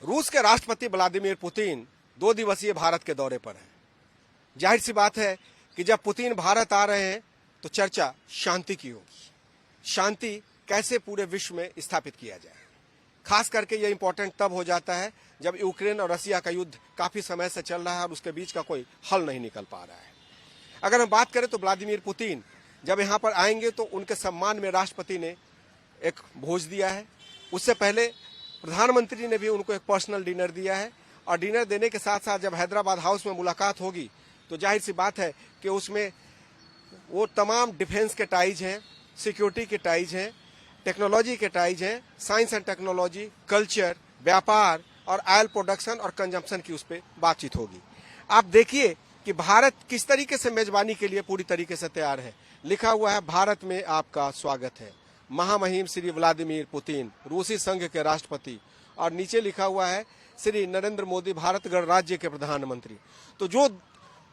रूस के राष्ट्रपति व्लादिमीर पुतिन 2 दिवसीय भारत के दौरे पर हैं। जाहिर सी बात है कि जब पुतिन भारत आ रहे हैं तो चर्चा शांति की होगी। शांति कैसे पूरे विश्व में स्थापित किया जाए, खास करके यह इंपॉर्टेंट तब हो जाता है जब यूक्रेन और रसिया का युद्ध काफी समय से चल रहा है और उसके बीच का कोई हल नहीं निकल पा रहा है। अगर हम बात करें तो व्लादिमीर पुतिन जब यहाँ पर आएंगे तो उनके सम्मान में राष्ट्रपति ने एक भोज दिया है। उससे पहले प्रधानमंत्री ने भी उनको एक पर्सनल डिनर दिया है और डिनर देने के साथ साथ जब हैदराबाद हाउस में मुलाकात होगी तो जाहिर सी बात है कि उसमें वो तमाम डिफेंस के टाइज हैं, सिक्योरिटी के टाइज हैं, टेक्नोलॉजी के टाइज हैं, साइंस एंड टेक्नोलॉजी, कल्चर, व्यापार और ऑयल प्रोडक्शन और कंजम्पशन की उस पर बातचीत होगी। आप देखिए कि भारत किस तरीके से मेजबानी के लिए पूरी तरीके से तैयार है। लिखा हुआ है, भारत में आपका स्वागत है, महामहिम श्री व्लादिमीर पुतिन, रूसी संघ के राष्ट्रपति। और नीचे लिखा हुआ है, श्री नरेंद्र मोदी, भारत गणराज्य के प्रधानमंत्री। तो जो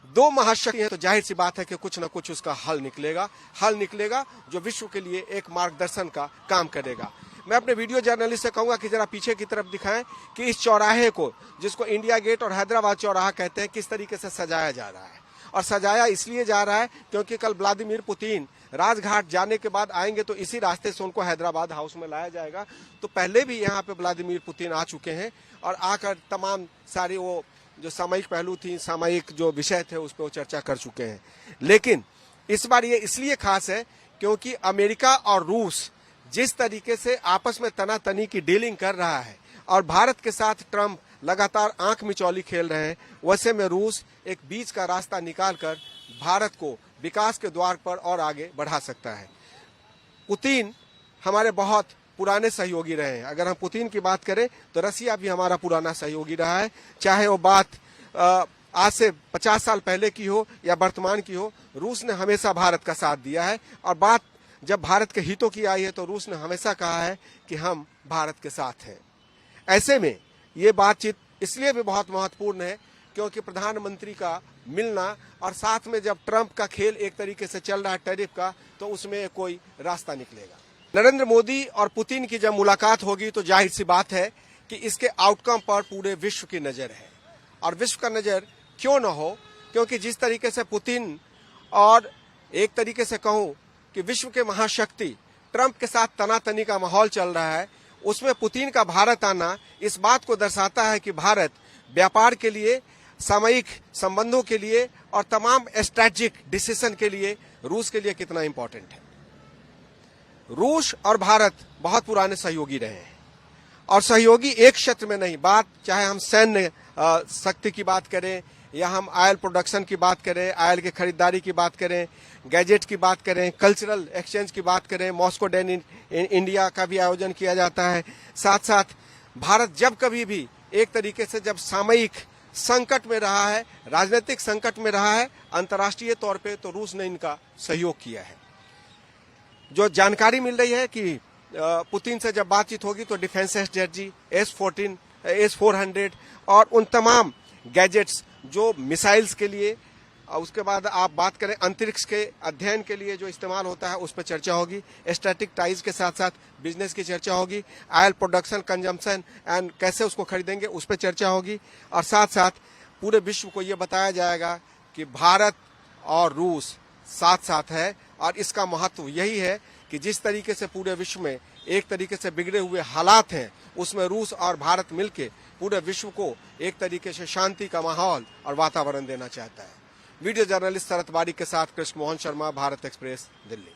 दो महाशक्ति हैं तो जाहिर सी बात है कि कुछ न कुछ उसका हल निकलेगा जो विश्व के लिए एक मार्गदर्शन का काम करेगा। मैं अपने वीडियो जर्नलिस्ट से कहूंगा कि जरा पीछे की तरफ दिखाएं कि इस चौराहे को, जिसको इंडिया गेट और हैदराबाद चौराहा कहते हैं, किस तरीके से सजाया जा रहा है। और सजाया इसलिए जा रहा है क्योंकि कल व्लादिमीर पुतिन राजघाट जाने के बाद आएंगे तो इसी रास्ते से उनको हैदराबाद हाउस में लाया जाएगा। तो पहले भी यहाँ पे व्लादिमीर पुतिन आ चुके हैं और आकर तमाम सारी वो जो सामयिक पहलू थी, सामयिक जो विषय थे उस पर वो चर्चा कर चुके हैं। लेकिन इस बार ये इसलिए खास है क्योंकि अमेरिका और रूस जिस तरीके से आपस में तनातनी की डीलिंग कर रहा है और भारत के साथ ट्रंप लगातार आंख मिचौली खेल रहे हैं, वैसे में रूस एक बीच का रास्ता निकालकर भारत को विकास के द्वार पर और आगे बढ़ा सकता है। पुतिन हमारे बहुत पुराने सहयोगी रहे हैं। अगर हम पुतिन की बात करें तो रसिया भी हमारा पुराना सहयोगी रहा है, चाहे वो बात आज से 50 साल पहले की हो या वर्तमान की हो। रूस ने हमेशा भारत का साथ दिया है और बात जब भारत के हितों की आई है तो रूस ने हमेशा कहा है कि हम भारत के साथ हैं। ऐसे में ये बातचीत इसलिए भी बहुत महत्वपूर्ण है क्योंकि प्रधानमंत्री का मिलना और साथ में जब ट्रंप का खेल एक तरीके से चल रहा है टैरिफ का, तो उसमें कोई रास्ता निकलेगा। नरेंद्र मोदी और पुतिन की जब मुलाकात होगी तो जाहिर सी बात है कि इसके आउटकम पर पूरे विश्व की नजर है। और विश्व का नजर क्यों न हो, क्योंकि जिस तरीके से पुतिन और एक तरीके से कहूं कि विश्व के महाशक्ति ट्रंप के साथ तनातनी का माहौल चल रहा है, उसमें पुतिन का भारत आना इस बात को दर्शाता है कि भारत व्यापार के लिए, सामयिक संबंधों के लिए और तमाम स्ट्रेटेजिक डिसीजन के लिए रूस के लिए कितना इंपॉर्टेंट है। रूस और भारत बहुत पुराने सहयोगी रहे हैं और सहयोगी एक क्षेत्र में नहीं, बात चाहे हम सैन्य शक्ति की बात करें या हम ऑयल प्रोडक्शन की बात करें, ऑयल की खरीदारी की बात करें, गैजेट की बात करें, कल्चरल एक्सचेंज की बात करें, मॉस्को डे इन इंडिया का भी आयोजन किया जाता है। साथ साथ भारत जब कभी भी एक तरीके से जब सामयिक संकट में रहा है, राजनीतिक संकट में रहा है अंतर्राष्ट्रीय तौर पे, तो रूस ने इनका सहयोग किया है। जो जानकारी मिल रही है कि पुतिन से जब बातचीत होगी तो डिफेंस स्ट्रेटजी, S-14, S-400 और उन तमाम गैजेट्स जो मिसाइल्स के लिए, उसके बाद आप बात करें अंतरिक्ष के अध्ययन के लिए जो इस्तेमाल होता है उस पर चर्चा होगी। स्टैटिक टाइज के साथ साथ बिजनेस की चर्चा होगी। ऑयल प्रोडक्शन, कंजम्पशन एंड कैसे उसको खरीदेंगे उस पर चर्चा होगी। और साथ साथ पूरे विश्व को ये बताया जाएगा कि भारत और रूस साथ साथ है और इसका महत्व यही है कि जिस तरीके से पूरे विश्व में एक तरीके से बिगड़े हुए हालात हैं, उसमें रूस और भारत मिलके पूरे विश्व को एक तरीके से शांति का माहौल और वातावरण देना चाहता है। वीडियो जर्नलिस्ट शरद बारिक के साथ कृष्ण मोहन शर्मा, भारत एक्सप्रेस, दिल्ली।